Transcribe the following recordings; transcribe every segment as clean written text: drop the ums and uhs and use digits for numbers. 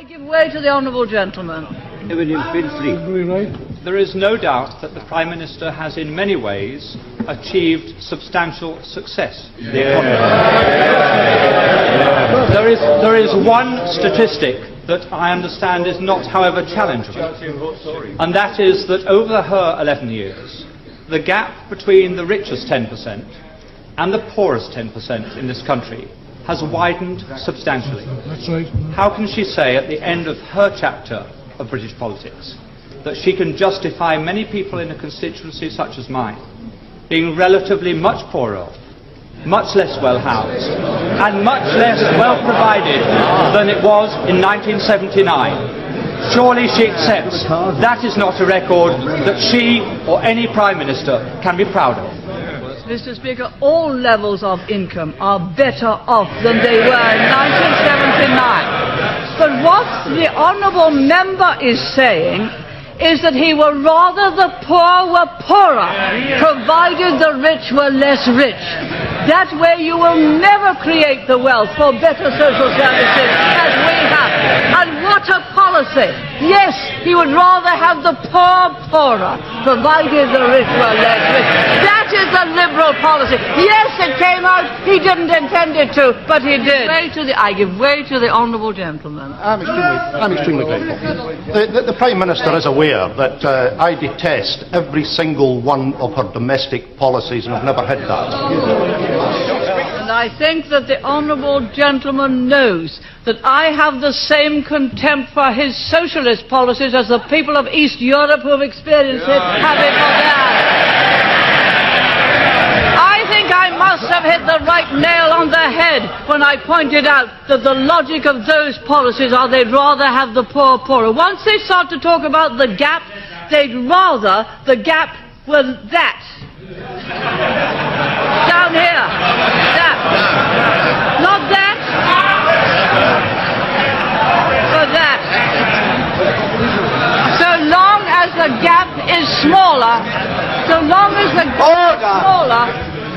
I give way to the honourable gentleman. There is no doubt that the Prime Minister has in many ways achieved substantial success. There is one statistic that I understand is not, however, challengeable, and that is that over her 11 years, the gap between the richest 10% and the poorest 10% in this country has widened substantially. That's right. How can she say at the end of her chapter of British politics that she can justify many people in a constituency such as mine being relatively much poorer, much less well housed and much less well provided than it was in 1979? Surely she accepts that is not a record that she or any Prime Minister can be proud of. Mr. Speaker, all levels of income are better off than they were in 1979. But what the honourable member is saying is that he would rather the poor were poorer, provided the rich were less rich. That way you will never create the wealth for better social services as we have. And what a policy! Yes, he would rather have the poor poorer, provided the rich were less rich. That is the Liberal policy. Yes, it came out, he didn't intend it to, but he did. I give way to the honourable gentleman. I'm extremely grateful. The Prime Minister is aware that I detest every single one of her domestic policies and have never hid that. And I think that the honourable gentleman knows that I have the same contempt for his socialist policies as the people of East Europe who have experienced it have it for theirs. I think I must have hit the right nail on the head when I pointed out that the logic of those policies are they'd rather have the poor poorer. Once they start to talk about the gap, they'd rather the gap were that. Down here. That. Not that. But that. So long as the gap is smaller, so long as the gap is smaller,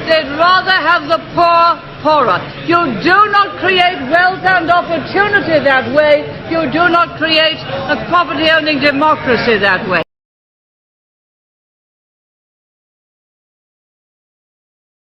they'd rather have the poor poorer. You do not create wealth and opportunity that way. You do not create a property-owning democracy that way.